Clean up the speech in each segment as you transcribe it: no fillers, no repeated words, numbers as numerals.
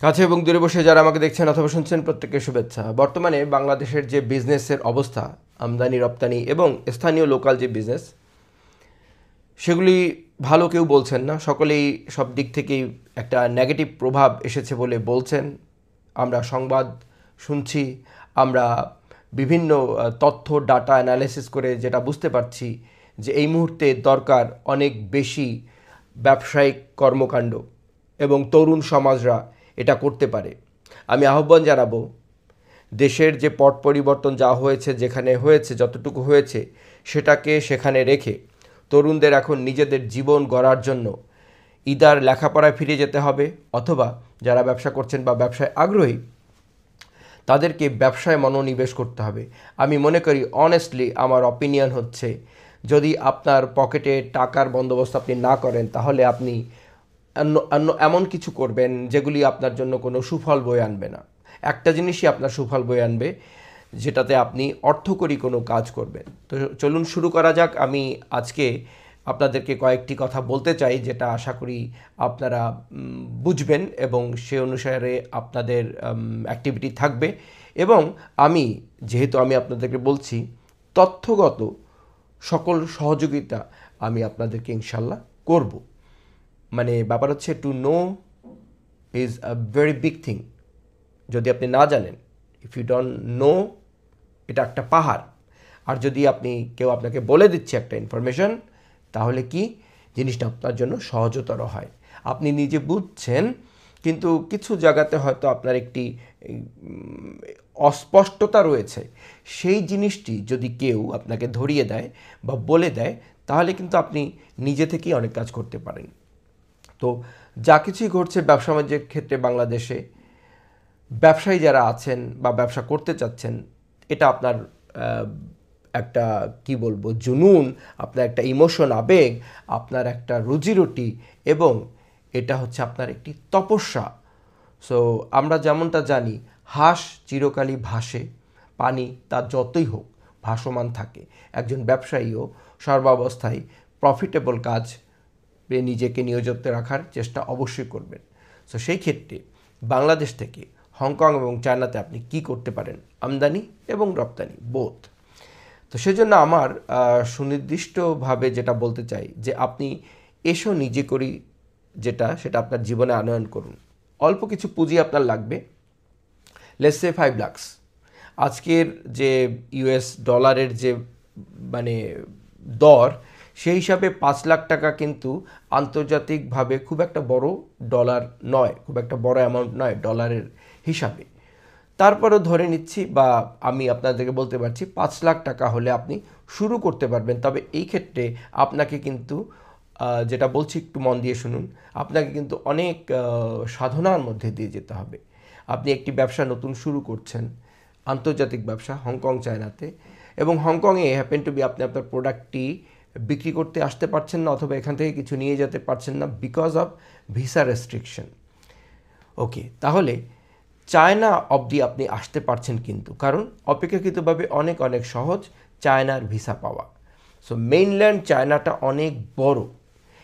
কাছে এবং দূরে বসে যারা আমাকে দেখছেন অথবা শুনছেন প্রত্যেককে শুভেচ্ছা। বর্তমানে বাংলাদেশের যে বিজনেসের অবস্থা, আমদানি রপ্তানি এবং স্থানীয় লোকাল যে বিজনেস, সেগুলি ভালো কেউ বলছেন না। সকলেই সব দিক থেকেই একটা নেগেটিভ প্রভাব এসেছে বলে বলছেন। আমরা সংবাদ শুনছি, আমরা বিভিন্ন তথ্য ডাটা অ্যানালিসিস করে যেটা বুঝতে পারছি যে এই মুহূর্তে দরকার অনেক বেশি ব্যবসায়িক কর্মকাণ্ড এবং তরুণ সমাজরা এটা করতে পারে। আমি আহ্বান জানাবো, দেশের যে পট পরিবর্তন যা হয়েছে, যেখানে হয়েছে, যতটুকু হয়েছে সেটাকে সেখানে রেখে তরুণদের এখন নিজেদের জীবন গড়ার জন্য ইদার লেখাপড়ায় ফিরে যেতে হবে, অথবা যারা ব্যবসা করছেন বা ব্যবসায় আগ্রহী তাদেরকে ব্যবসায় মনোনিবেশ করতে হবে। আমি মনে করি, অনেস্টলি আমার অপিনিয়ন হচ্ছে, যদি আপনার পকেটে টাকার বন্দোবস্ত আপনি না করেন, তাহলে আপনি এমন কিছু করবেন যেগুলি আপনার জন্য কোনো সুফল বয়ে আনবে না। একটা জিনিসই আপনার সুফল বয়ে আনবে, যেটাতে আপনি অর্থকরী কোনো কাজ করবেন। তো চলুন শুরু করা যাক। আমি আজকে আপনাদেরকে কয়েকটি কথা বলতে চাই, যেটা আশা করি আপনারা বুঝবেন এবং সে অনুসারে আপনাদের অ্যাক্টিভিটি থাকবে। এবং যেহেতু আমি আপনাদেরকে বলছি, তথ্যগত সকল সহযোগিতা আমি আপনাদেরকে ইনশাল্লাহ করব। মানে ব্যাপার হচ্ছে, to know is a very big thing. যদি আপনি না জানেন, ইফ ইউ ডোন্ট নো, এটা একটা পাহাড়। আর যদি কেউ আপনাকে বলে দিচ্ছে একটা ইনফরমেশন, তাহলে কি জিনিসটা আপনার জন্য সহজতর হয়। আপনি নিজে বুঝছেন, কিন্তু কিছু জায়গাতে হয়তো আপনার একটি অস্পষ্টতা রয়েছে। সেই জিনিসটি যদি কেউ আপনাকে ধরিয়ে দেয় বা বলে দেয়, তাহলে কিন্তু আপনি নিজে থেকেই অনেক কাজ করতে পারেন। তো যা কিছুই ঘটছে ব্যবসা বাণিজ্যের ক্ষেত্রে বাংলাদেশে, ব্যবসায়ী যারা আছেন বা ব্যবসা করতে চাচ্ছেন, এটা আপনার একটা কি বলবো, জুনুন, আপনার একটা ইমোশন, আবেগ, আপনার একটা রুজিরুটি, এবং এটা হচ্ছে আপনার একটি তপস্যা। সো আমরা যেমনটা জানি, হাঁস চিরকালই ভাসে, পানি তার যতই হোক ভাসমান থাকে। একজন ব্যবসায়ীও সর্বাবস্থায় প্রফিটেবল কাজ নিজেকে নিয়োজিত রাখার চেষ্টা অবশ্যই করবেন। সো সেই ক্ষেত্রে বাংলাদেশ থেকে হংকং এবং চায়নাতে আপনি কি করতে পারেন, আমদানি এবং রপ্তানি বোথ। তো সেজন্য আমার সুনির্দিষ্টভাবে যেটা বলতে চাই, যে আপনি এসো নিজে করি, সেটা আপনার জীবনে আনয়ন করুন। অল্প কিছু পুঁজি আপনার লাগবে, লেটস সে 5 লাখ। আজকের যে ইউএস ডলারের যে মানে দর, সেই হিসাবে 5 লাখ টাকা কিন্তু আন্তর্জাতিকভাবে খুব একটা বড় ডলার নয়, খুব একটা বড় অ্যামাউন্ট নয় ডলারের হিসাবে। তারপরেও ধরে নিচ্ছি, বা আমি আপনাদেরকে বলতে পারছি, 5 লাখ টাকা হলে আপনি শুরু করতে পারবেন। তবে এই ক্ষেত্রে আপনাকে কিন্তু, যেটা বলছি একটু মন দিয়ে শুনুন, আপনাকে কিন্তু অনেক সাধনার মধ্যে দিয়ে যেতে হবে। আপনি একটি ব্যবসা নতুন শুরু করছেন, আন্তর্জাতিক ব্যবসা, হংকং চায়নাতে, এবং হংকংয়ে হ্যাপেন টু বি আপনি আপনার প্রোডাক্টটি বিক্রি করতে আসতে পারছেন না, অথবা এখান থেকে কিছু নিয়ে যেতে পারছেন না বিকজ অফ ভিসা রেস্ট্রিকশন। ওকে, তাহলে চায়না অবধি আপনি আসতে পারছেন, কিন্তু কারণ অপেক্ষাকৃতভাবে অনেক অনেক সহজ চায়নার ভিসা পাওয়া। সো মেইনল্যান্ড চায়নাটা অনেক বড়,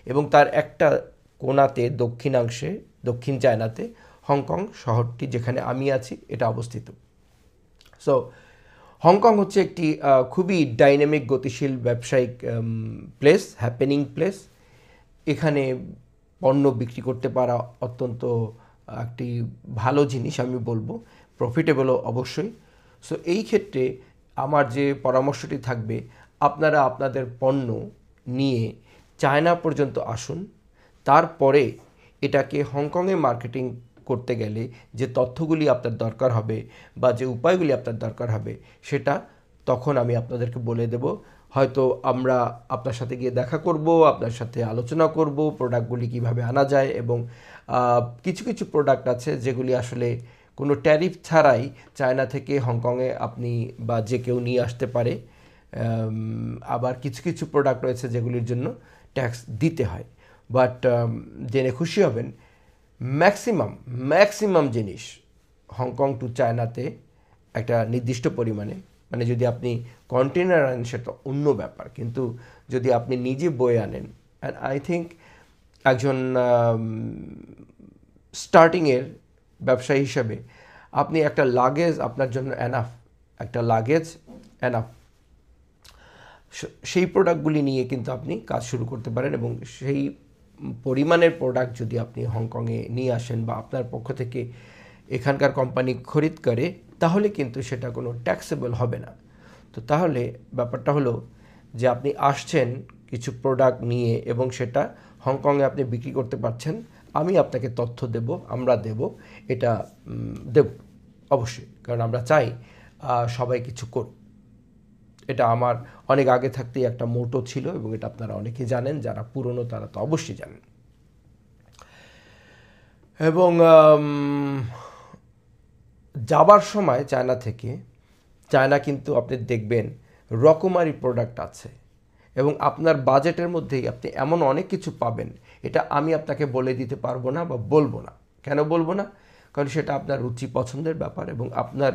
এবং তার একটা কোণাতে, দক্ষিণাংশে, দক্ষিণ চায়নাতে হংকং শহরটি, যেখানে আমি আছি, এটা অবস্থিত। সো হংকং হচ্ছে একটি খুবই ডাইনামিক, গতিশীল ব্যবসায়িক প্লেস, হ্যাপেনিং প্লেস। এখানে পণ্য বিক্রি করতে পারা অত্যন্ত একটি ভালো জিনিস, আমি বলবো প্রফিটেবলও অবশ্যই। সো এই ক্ষেত্রে আমার যে পরামর্শটি থাকবে, আপনারা আপনাদের পণ্য নিয়ে চায়না পর্যন্ত আসুন। তারপরে এটাকে হংকংয়ে মার্কেটিং করতে গেলে যে তথ্যগুলি আপনার দরকার হবে বা যে উপায়গুলি আপনার দরকার হবে, সেটা তখন আমি আপনাদেরকে বলে দেব। হয়তো আমরা আপনার সাথে গিয়ে দেখা করব, আপনার সাথে আলোচনা করব প্রোডাক্টগুলি কিভাবে আনা যায়, এবং কিছু কিছু প্রোডাক্ট আছে যেগুলি আসলে কোনো ট্যারিফ ছাড়াই চায়না থেকে হংকংয়ে আপনি বা যে কেউ নিয়ে আসতে পারে। আবার কিছু কিছু প্রোডাক্ট রয়েছে যেগুলির জন্য ট্যাক্স দিতে হয়। বাট জেনে খুশি হবেন, ম্যাক্সিমাম জিনিস হংকং টু চায়নাতে একটা নির্দিষ্ট পরিমাণে, মানে যদি আপনি কন্টেনার আনেন সেটা অন্য ব্যাপার, কিন্তু যদি আপনি নিজে বয়ে আনেন, অ্যান্ড আই থিঙ্ক একজন স্টার্টিংয়ের ব্যবসায়ী হিসেবে আপনি একটা লাগেজ আপনার জন্য এনাফ, একটা লাগেজ এনাফ। সেই প্রোডাক্টগুলি নিয়ে কিন্তু আপনি কাজ শুরু করতে পারেন, এবং সেই পরিমাণের প্রোডাক্ট যদি আপনি হংকংয়ে নিয়ে আসেন বা আপনার পক্ষ থেকে এখানকার কোম্পানি খরিদ করে, তাহলে কিন্তু সেটা কোনো ট্যাক্সেবল হবে না। তো তাহলে ব্যাপারটা হলো যে আপনি আসছেন কিছু প্রোডাক্ট নিয়ে এবং সেটা হংকংয়ে আপনি বিক্রি করতে পারছেন। আমি আপনাকে তথ্য দেব, আমরা দেব, এটা দেব অবশ্যই, কারণ আমরা চাই সবাই কিছু করুক। এটা আমার অনেক আগে থাকতেই একটা মোটো ছিল, এবং এটা আপনারা অনেকেই জানেন, যারা পুরনো তারা তো অবশ্যই জানেন। এবং যাবার সময় চায়না কিন্তু আপনি দেখবেন রকমারি প্রোডাক্ট আছে, এবং আপনার বাজেটের মধ্যেই আপনি এমন অনেক কিছু পাবেন, এটা আমি আপনাকে বলে দিতে পারবো না বা বলবো না। কেন বলবো না? কারণ সেটা আপনার রুচি পছন্দের ব্যাপার, এবং আপনার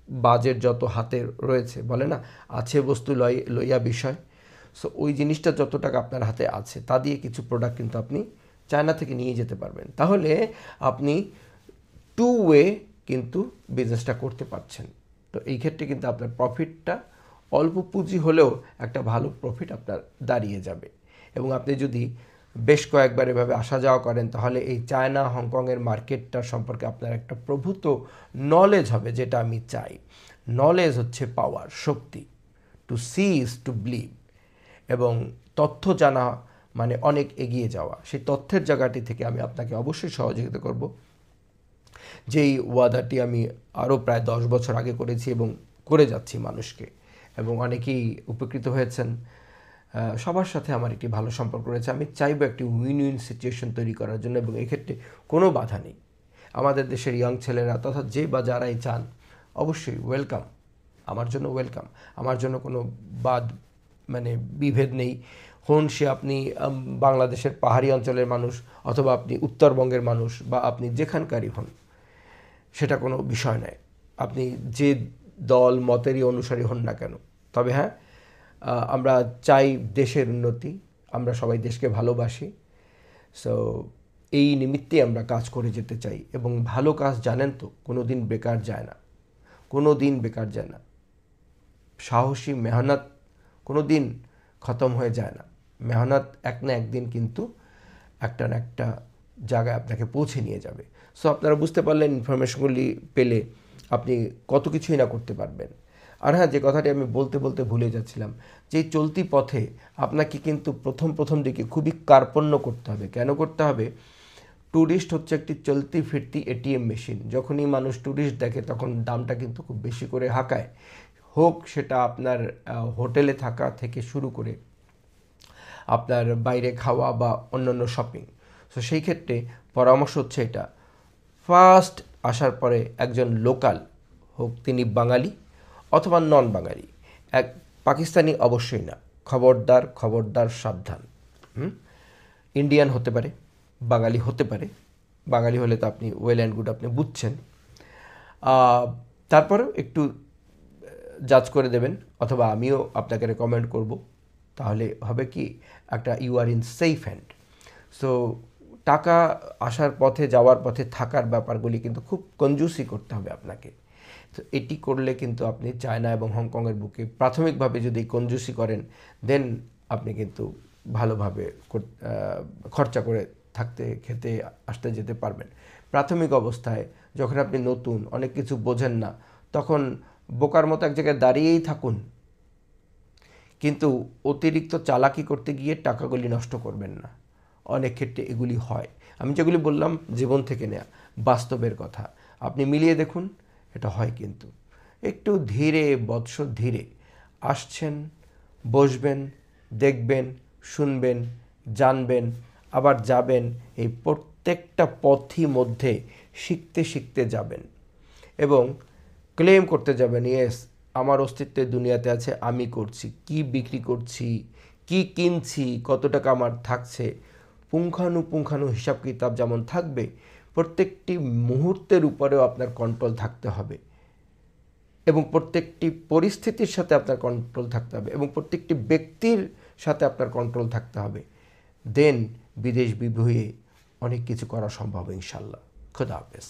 বাজেট যত হাতে রয়েছে, বলে না আছে বস্তু লইয়া বিষয়। সো ওই জিনিসটা যত টাকা আপনার হাতে আছে তা দিয়ে কিছু প্রোডাক্ট কিন্তু আপনি চায়না থেকে নিয়ে যেতে পারবেন। তাহলে আপনি টু ওয়ে কিন্তু বিজনেসটা করতে পারছেন। তো এই ক্ষেত্রে কিন্তু আপনার প্রফিটটা অল্প পুঁজি হলেও একটা ভালো প্রফিট আপনার দাঁড়িয়ে যাবে। এবং আপনি যদি বেশ কয়েকবার এভাবে আসা যাওয়া করেন, তাহলে এই চায়না হংকংয়ের মার্কেটটার সম্পর্কে আপনার একটা প্রভূত নলেজ হবে, যেটা আমি চাই। নলেজ হচ্ছে পাওয়ার, শক্তি। To see is to believe. এবং তথ্য জানা মানে অনেক এগিয়ে যাওয়া। সেই তথ্যের জায়গাটি থেকে আমি আপনাকে অবশ্যই সহযোগিতা করব। যেই ওয়াদাটি আমি আরও প্রায় 10 বছর আগে করেছি এবং করে যাচ্ছি মানুষকে, এবং অনেকেই উপকৃত হয়েছেন। সবার সাথে আমার একটি ভালো সম্পর্ক রয়েছে। আমি চাইবো একটি উইন উইন সিচুয়েশন তৈরি করার জন্য, এবং এক্ষেত্রে কোনো বাধা নেই। আমাদের দেশের ইয়াং ছেলেরা তথা যে বা যারাই চান, অবশ্যই ওয়েলকাম, আমার জন্য ওয়েলকাম। আমার জন্য কোনো বিভেদ নেই। হন সে আপনি বাংলাদেশের পাহাড়ি অঞ্চলের মানুষ, অথবা আপনি উত্তরবঙ্গের মানুষ, বা আপনি যেখানকারই হন, সেটা কোনো বিষয় নয়। আপনি যে দল মতেরই অনুসারী হন না কেন, তবে হ্যাঁ, আমরা চাই দেশের উন্নতি, আমরা সবাই দেশকে ভালোবাসি। সো এই নিমিত্তে আমরা কাজ করে যেতে চাই, এবং ভালো কাজ জানেন তো কোনো দিন বেকার যায় না, কোনো দিন বেকার যায় না। সাহসী মেহনত কোনো দিন খতম হয়ে যায় না। মেহনত এক না একদিন কিন্তু একটা না একটা জায়গায় আপনাকে পৌঁছে নিয়ে যাবে। সো আপনারা বুঝতে পারলেন, ইনফরমেশনগুলি পেলে আপনি কত কিছুই না করতে পারবেন। আর হ্যাঁ, যে কথাটি আমি বলতে বলতে ভুলে যাচ্ছিলাম, যে চলতি পথে আপনাকে কিন্তু প্রথম দিকে খুবই কার্পণ্য করতে হবে। কেন করতে হবে? ট্যুরিস্ট হচ্ছে একটি চলতি ফিরতি এটিএম মেশিন। যখনই মানুষ ট্যুরিস্ট দেখে, তখন দামটা কিন্তু খুব বেশি করে হাঁকায়। হোক সেটা আপনার হোটেলে থাকা থেকে শুরু করে আপনার বাইরে খাওয়া বা অন্যান্য শপিং। সো সেই ক্ষেত্রে পরামর্শ হচ্ছে এটা, ফার্স্ট আসার পরে একজন লোকাল, হোক তিনি বাঙালি অথবা নন বাঙালি, এক পাকিস্তানি অবশ্যই না, খবরদার সাবধান। ইন্ডিয়ান হতে পারে, বাঙালি হতে পারে। বাঙালি হলে তো আপনি ওয়েল অ্যান্ড গুড, আপনি বুঝছেন। তারপরেও একটু জাজ করে দেবেন, অথবা আমিও আপনাকে রেকমেন্ড করব। তাহলে হবে কি, একটা you are in safe hand. So টাকা আসার পথে, যাওয়ার পথে থাকার ব্যাপারগুলি কিন্তু খুব কনজুসি করতে হবে আপনাকে। তো এটি করলে কিন্তু আপনি চায়না এবং হংকংয়ের বুকে প্রাথমিকভাবে যদি কনজুসি করেন, দেন আপনি কিন্তু ভালোভাবে খরচা করে থাকতে, খেতে, আসতে যেতে পারবেন। প্রাথমিক অবস্থায় যখন আপনি নতুন, অনেক কিছু বোঝেন না, তখন বোকার মতো এক জায়গায় দাঁড়িয়েই থাকুন, কিন্তু অতিরিক্ত চালাকি করতে গিয়ে টাকাগুলি নষ্ট করবেন না। অনেক ক্ষেত্রে এগুলি হয়। আমি যেগুলি বললাম জীবন থেকে নেয়া, বাস্তবের কথা। আপনি মিলিয়ে দেখুন, এটা হয়। কিন্তু একটু ধীরে বৎস, ধীরে আসছেন, বসবেন, দেখবেন, শুনবেন, জানবেন, আবার যাবেন। এই প্রত্যেকটা পথই মধ্যে শিখতে শিখতে যাবেন, এবং ক্লেম করতে যাবেন, ইয়েস আমার অস্তিত্বের দুনিয়াতে আছে, আমি করছি, কি বিক্রি করছি, কি কিনছি, কত টাকা আমার থাকছে, পুঙ্খানু হিসাব কিতাব যেমন থাকবে, প্রত্যেকটি মুহূর্তের উপরেও আপনার কন্ট্রোল থাকতে হবে, এবং প্রত্যেকটি পরিস্থিতির সাথে আপনার কন্ট্রোল থাকতে হবে, এবং প্রত্যেকটি ব্যক্তির সাথে আপনার কন্ট্রোল থাকতে হবে। দেন বিদেশ বিভুঁইয়ে অনেক কিছু করা সম্ভব ইনশাল্লাহ। খোদা হাফেজ।